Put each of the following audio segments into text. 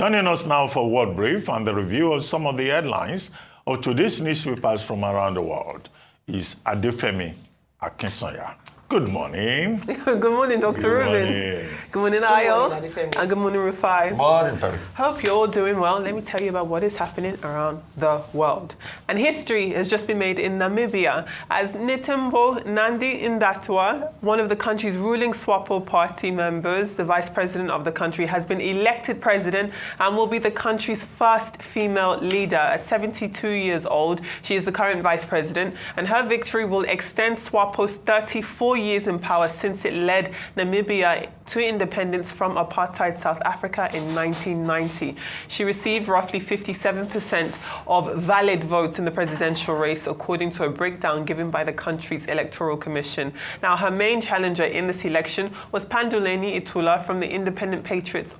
Joining us now for World Brief and the review of some of the headlines of today's newspapers from around the world is Adefemi Akinsanya. Good morning. Good morning, Dr. Reuben. Good morning, Ayo. And good morning, Rufai. Good morning, Ferry. Hope you're all doing well. Let me tell you about what is happening around the world. And history has just been made in Namibia as Netumbo Nandi-Ndaitwah, one of the country's ruling SWAPO party members, the vice president of the country, has been elected president and will be the country's first female leader. At 72 years old, she is the current vice president, and her victory will extend SWAPO's 34 years in power since it led Namibia to independence from apartheid South Africa in 1990. She received roughly 57% of valid votes in the presidential race, according to a breakdown given by the country's electoral commission. Now, her main challenger in this election was Panduleni Itula from the Independent Patriots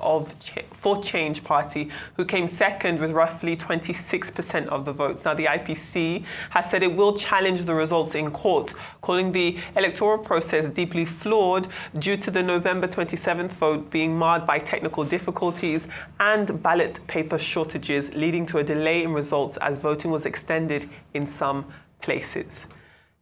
for Change party, who came second with roughly 26% of the votes. Now, the IPC has said it will challenge the results in court, calling the electoral process deeply flawed due to the November 27th vote being marred by technical difficulties and ballot paper shortages, leading to a delay in results as voting was extended in some places.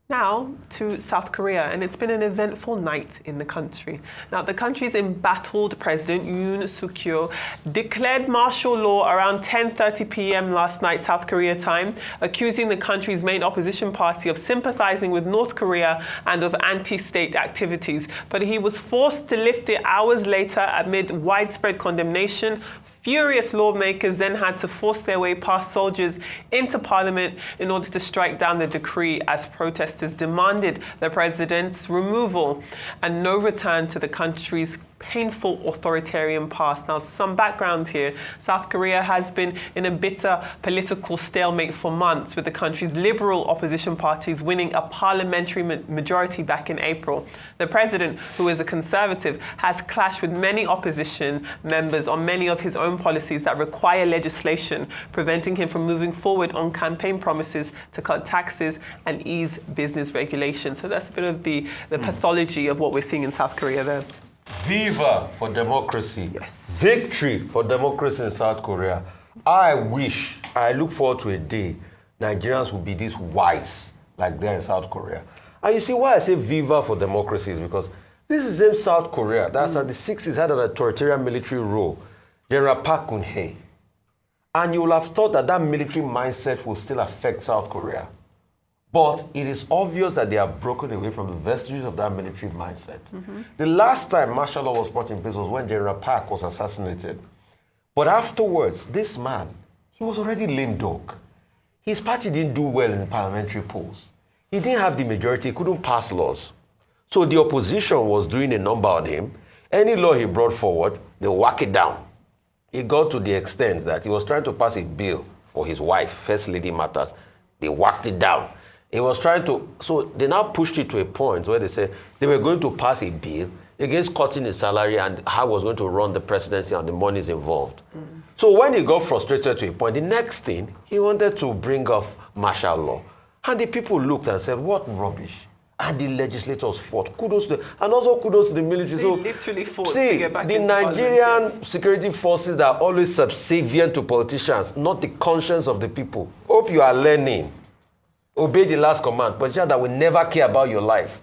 Now to South Korea, and it's been an eventful night in the country. Now, the country's embattled president, Yoon Suk-yeol, declared martial law around 10:30 p.m. last night, South Korea time, accusing the country's main opposition party of sympathizing with North Korea and of anti-state activities. But he was forced to lift it hours later amid widespread condemnation. Furious lawmakers then had to force their way past soldiers into parliament in order to strike down the decree as protesters demanded the president's removal and no return to the country's painful authoritarian past. Now, some background here. South Korea has been in a bitter political stalemate for months, with the country's liberal opposition parties winning a parliamentary majority back in April. The president, who is a conservative, has clashed with many opposition members on many of his own policies that require legislation, preventing him from moving forward on campaign promises to cut taxes and ease business regulations. So that's a bit of the pathology of what we're seeing in South Korea there. Viva for democracy. Yes. Victory for democracy in South Korea. I look forward to a day Nigerians will be this wise like they are in South Korea. And you see why I say viva for democracy is because this is the same South Korea that's at the 60s had an authoritarian military rule, General Park Geun-hye. And you will have thought that military mindset will still affect South Korea. But it is obvious that they have broken away from the vestiges of that military mindset. The last time martial law was brought in place was when General Park was assassinated. But afterwards, this man, he was already lame dog. His party didn't do well in the parliamentary polls. He didn't have the majority, he couldn't pass laws. So the opposition was doing a number on him. Any law he brought forward, they whack it down. It got to the extent that he was trying to pass a bill for his wife, First Lady Matters. They whacked it down. He was trying to, so they now pushed it to a point where they said they were going to pass a bill against cutting his salary and how he was going to run the presidency and the monies involved. So when he got frustrated to a point, the next thing, he wanted to bring off martial law. And the people looked and said, what rubbish. And the legislators fought. Kudos to them. And also kudos to the military. They literally fought to see, get back the into Nigerian security forces that are always subservient to politicians, not the conscience of the people. Hope you are learning. Obey the last command, but that will never care about your life.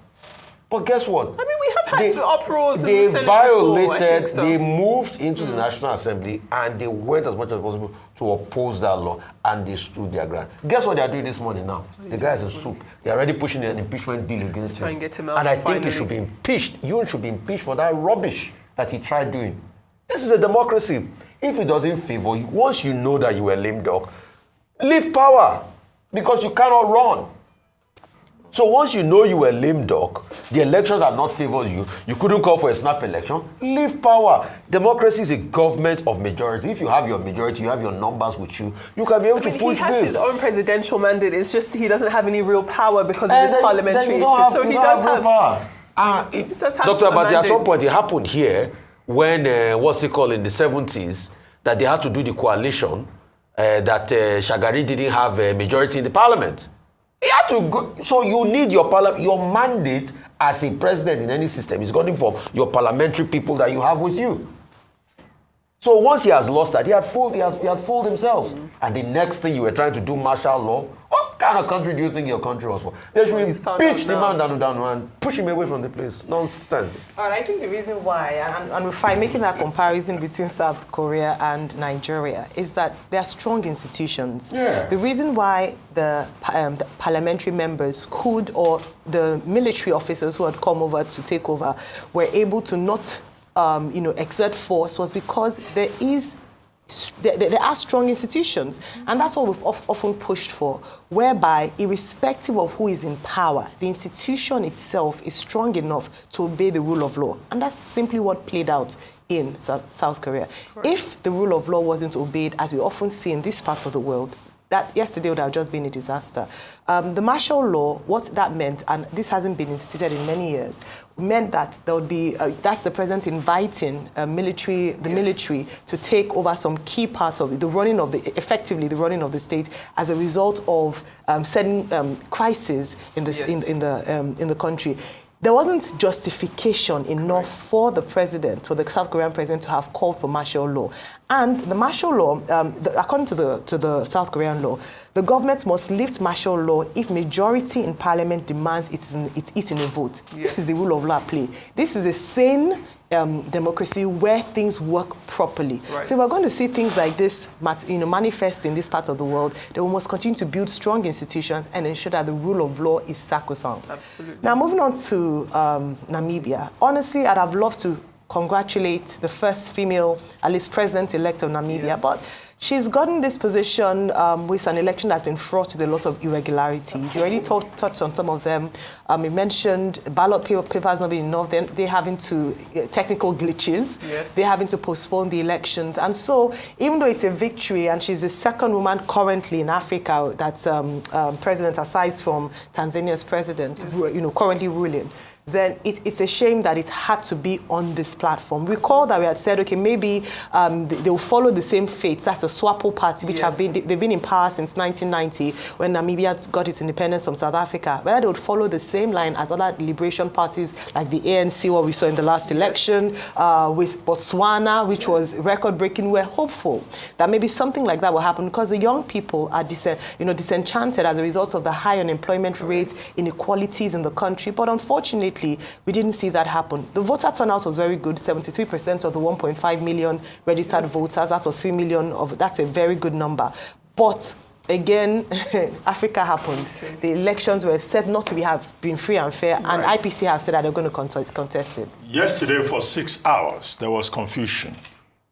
But guess what? I mean, we have had uproars. They in the Senate violated, before, they moved into the National Assembly and they went as much as possible to oppose that law and they stood their ground. Guess what they are doing this morning now? The guy is in soup. They are already pushing an impeachment bill against him. And get him out and I think finally. he should be impeached. You should be impeached for that rubbish that he tried doing. This is a democracy. If it doesn't favor you, once you know that you were a lame dog, leave power because you cannot run. So once you know you were a lame dog, the elections are not favoring you, you couldn't call for a snap election, leave power. Democracy is a government of majority. If you have your majority, you have your numbers with you, you can be able to push bills. He has his own presidential mandate. It's just he doesn't have any real power because of his parliamentary issues. So he does have power. Dr. Abati, at some point it happened here when, what's it called, in the 70s, that they had to do the coalition, that Shagari didn't have a majority in the parliament. He had to go. So you need your mandate as a president in any system is gotten from your parliamentary people that you have with you. So once he has lost that, he had fooled himself. And the next thing you were trying to do martial law, what kind of country do you think your country was for? They should pitch the man down and push him away from the place. Nonsense. All right, I think the reason why, and we're fine making that comparison between South Korea and Nigeria, is that they're strong institutions. Yeah. The reason why the parliamentary members could, or the military officers who had come over to take over, were able to not exert force was because there are strong institutions. And that's what we've often pushed for, whereby, irrespective of who is in power, the institution itself is strong enough to obey the rule of law. And that's simply what played out in South Korea. Correct. If the rule of law wasn't obeyed, as we often see in this part of the world, that yesterday would have just been a disaster. The martial law, what that meant, and this hasn't been instituted in many years, meant that there would be, that's the president inviting the military to take over some key parts of effectively the running of the state as a result of certain crises in the country. There wasn't justification enough for the South Korean president, to have called for martial law. And the martial law, according to the South Korean law, the government must lift martial law if majority in parliament demands it in a vote. Yes. This is the rule of law at play. This is a sane democracy where things work properly. Right. So if we're going to see things like this manifest in this part of the world, then we must continue to build strong institutions and ensure that the rule of law is sacrosanct. Absolutely. Now, moving on to Namibia. Honestly, I'd have loved to congratulate the first female, at least president-elect of Namibia, yes. But she's gotten this position with an election that's been fraught with a lot of irregularities. You already touched on some of them. You mentioned ballot papers not being enough. They're having to, technical glitches. Yes. They're having to postpone the elections. And so, even though it's a victory, and she's the second woman currently in Africa that's president, aside from Tanzania's president, yes. Currently ruling, then it's a shame that it had to be on this platform. Recall that we had said, okay, maybe they will follow the same fate. That's the SWAPO party, which yes. they've been in power since 1990, when Namibia got its independence from South Africa. Whether they would follow the same line as other liberation parties like the ANC, what we saw in the last election, with Botswana, which yes. was record-breaking. We're hopeful that maybe something like that will happen, because the young people are disenchanted as a result of the high unemployment rate, inequalities in the country. But unfortunately, we didn't see that happen. The voter turnout was very good, 73% of the 1.5 million registered yes. voters. That was 3 million that's a very good number. But again, Africa happened. The elections were said not to have been free and fair, right. And IPC have said that they're going to contest it. Yesterday, for 6 hours, there was confusion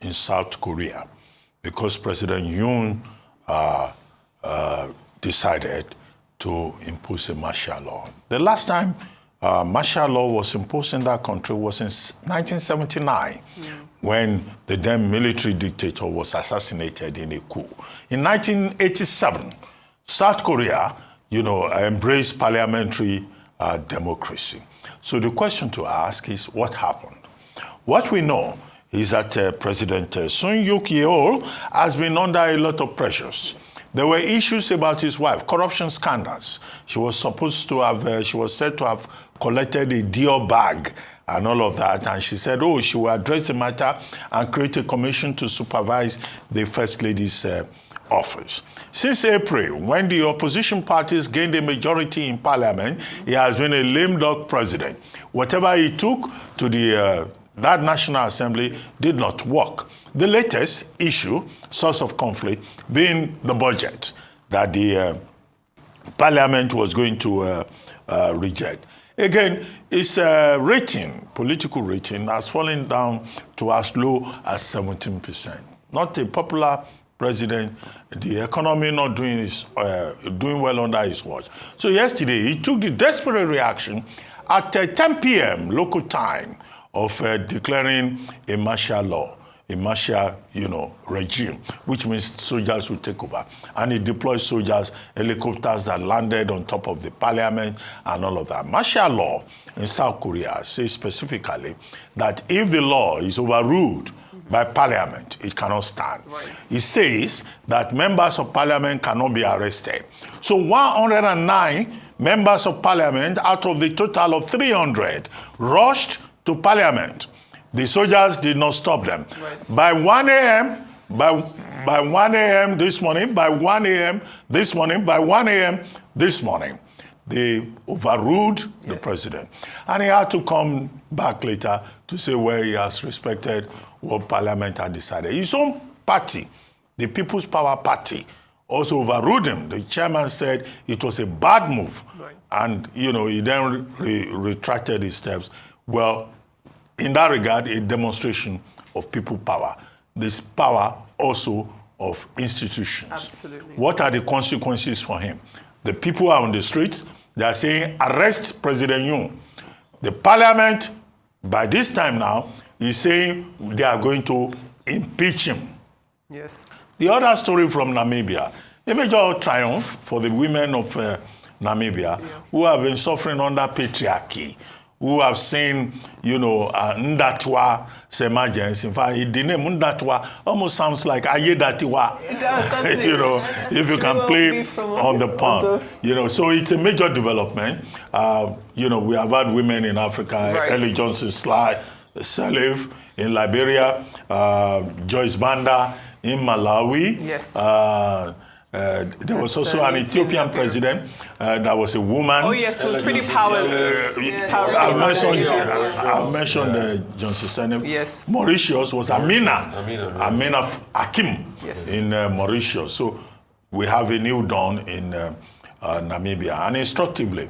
in South Korea because President Yoon decided to impose a martial law. The last time martial law was imposed in that country was in 1979, when the then military dictator was assassinated in a coup. In 1987, South Korea, embraced parliamentary democracy. So the question to ask is, what happened? What we know is that President Sun Yuk-yeol has been under a lot of pressures. There were issues about his wife, corruption scandals. She was said to have collected a Dior bag and all of that. And she said, she will address the matter and create a commission to supervise the First Lady's office. Since April, when the opposition parties gained a majority in parliament, he has been a lame duck president. Whatever he took to that National Assembly did not work. The latest issue, source of conflict, being the budget that the parliament was going to reject. Again, its political rating, has fallen down to as low as 17%. Not a popular president, the economy not doing well under his watch. So yesterday, he took the desperate reaction at 10 p.m. local time of declaring a martial law, a martial, regime, which means soldiers will take over. And he deployed soldiers, helicopters that landed on top of the parliament and all of that. Martial law in South Korea says specifically that if the law is overruled by parliament, it cannot stand. Right. It says that members of parliament cannot be arrested. So 109 members of parliament out of the total of 300 rushed to parliament The soldiers did not stop them. Right. By 1 a.m., by 1 a.m. this morning, by 1 a.m. this morning, by 1 a.m. this morning, they overruled the president. And he had to come back later to say where he has respected what Parliament had decided. His own party, the People's Power Party, also overruled him. The chairman said it was a bad move. Right. And, he then retracted his steps. Well, in that regard, a demonstration of people power. This power also of institutions. Absolutely. What are the consequences for him? The people are on the streets. They are saying, arrest President Yoon. The parliament, by this time now, is saying they are going to impeach him. Yes. The other story from Namibia, a major triumph for the women of Namibia who have been suffering under patriarchy, who have seen, Ndatwa's emergence. In fact, the name Ndatwa almost sounds like Ayedatiwa. It does, doesn't it? If you can play on the pun. So it's a major development. We have had women in Africa, Right. Ellie Johnson Sirleaf in Liberia, Joyce Banda in Malawi. Yes. There was also an Ethiopian president that was a woman. Oh yes, it was pretty powerful. I've mentioned Johnson Sirleaf. Yes. Mauritius was Amina Hakim Yes. in Mauritius. So we have a new dawn in Namibia. And instructively,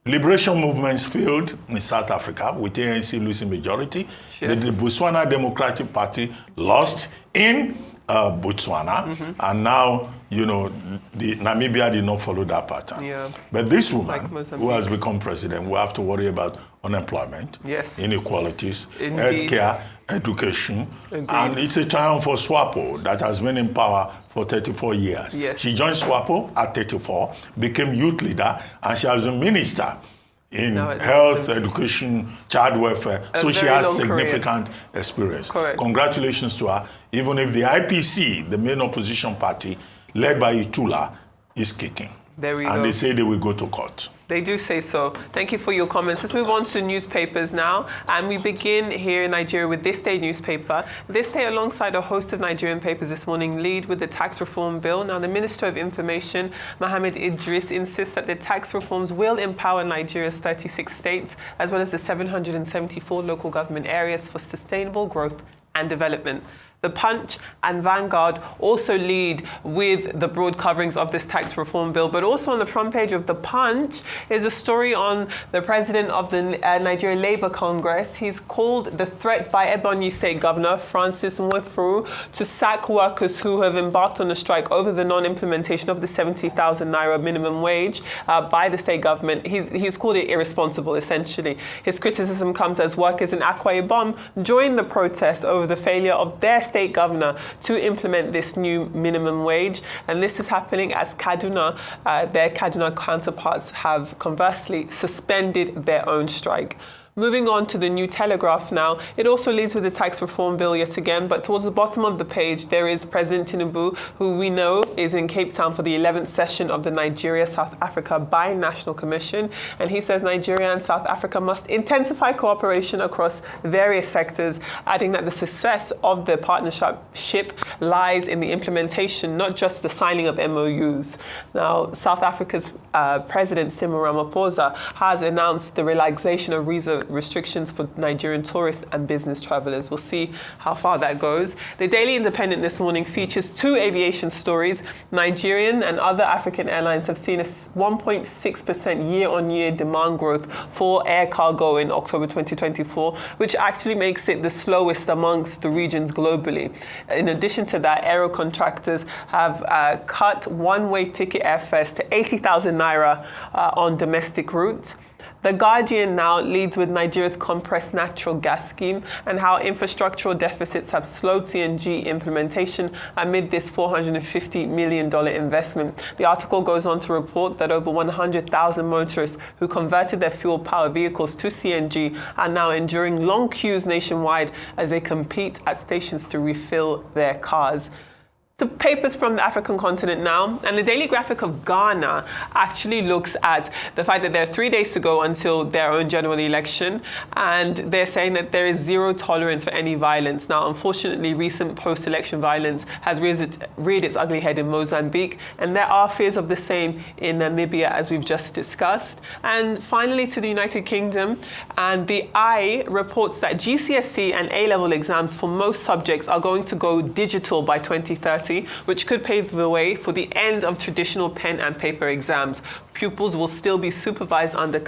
liberation movements failed in South Africa with ANC losing majority. Yes. The Botswana Democratic Party lost in Botswana, and now, the Namibia did not follow that pattern. Yeah. But this woman, Like Mozambique. who has become president, will have to worry about unemployment, Yes. inequalities, Indeed. healthcare, education, Indeed. and it's a triumph for SWAPO that has been in power for 34 years. Yes. She joined SWAPO at 34, became youth leader, and she has been minister in Now it's health, education, child welfare. So she very has long career. significant experience. Correct. Congratulations to her, even if the IPC, the main opposition party, led by Itula, is kicking. There we and go. they say they will go to court. They do say so. Thank you for your comments. Let's move on to newspapers now. And we begin here in Nigeria with This Day newspaper. This Day, alongside a host of Nigerian papers this morning, lead with the tax reform bill. Now, the Minister of Information, Mohammed Idris, insists that the tax reforms will empower Nigeria's 36 states, as well as the 774 local government areas for sustainable growth and development. The Punch and Vanguard also lead with the broad coverings of this tax reform bill, but also on the front page of The Punch is a story on the president of the Nigeria Labour Congress. He's called the threat by Ebonyi State Governor Francis Nwefuru to sack workers who have embarked on a strike over the non-implementation of the 70,000 naira minimum wage by the state government. He's called it irresponsible, essentially. His criticism comes as workers in Akwa Ibom joined the protest over the failure of their state governor to implement this new minimum wage. And this is happening as Kaduna, their Kaduna counterparts have conversely suspended their own strike. Moving on to the New Telegraph now, it also leads with the tax reform bill yet again, but towards the bottom of the page, there is President Tinubu, who we know is in Cape Town for the 11th session of the Nigeria-South Africa Bi-National Commission. And he says Nigeria and South Africa must intensify cooperation across various sectors, adding that the success of the partnership lies in the implementation, not just the signing of MOUs. Now, South Africa's President Cyril Ramaphosa has announced the relaxation of visa restrictions for Nigerian tourists and business travelers. We'll see how far that goes. The Daily Independent this morning features two aviation stories. Nigerian and other African airlines have seen a 1.6% year-on-year demand growth for air cargo in October 2024, which actually makes it the slowest amongst the regions globally. In addition to that, aero contractors have cut one-way ticket airfares to 80,000 naira on domestic routes. The Guardian now leads with Nigeria's compressed natural gas scheme and how infrastructural deficits have slowed CNG implementation amid this $450 million investment. The article goes on to report that over 100,000 motorists who converted their fuel-powered vehicles to CNG are now enduring long queues nationwide as they compete at stations to refill their cars. The papers from the African continent now, and the Daily Graphic of Ghana actually looks at the fact that there are 3 days to go until their own general election, and they're saying that there is zero tolerance for any violence. Now, unfortunately, recent post-election violence has reared its ugly head in Mozambique, and there are fears of the same in Namibia, as we've just discussed. And finally, to the United Kingdom, and the Eye reports that GCSE and A-level exams for most subjects are going to go digital by 2030. Which could pave the way for the end of traditional pen and paper exams. Pupils will still be supervised under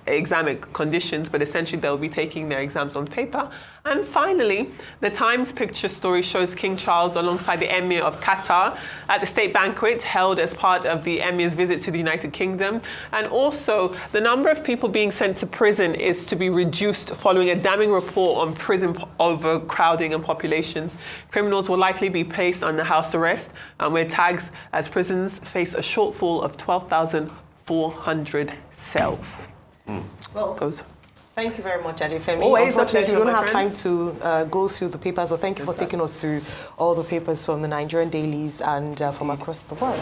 examic conditions, but essentially they'll be taking their exams on paper. And finally, the Times picture story shows King Charles alongside the Emir of Qatar at the state banquet held as part of the Emir's visit to the United Kingdom. And also, the number of people being sent to prison is to be reduced following a damning report on prison overcrowding and populations. Criminals will likely be placed under house arrest, where tags as prisons face a shortfall of 12,400 cells. Well, thank you very much, Adefemi. Always a Unfortunately, pleasure, we don't my have friends. time to go through the papers, but thank you for taking us through all the papers from the Nigerian dailies and from across the world.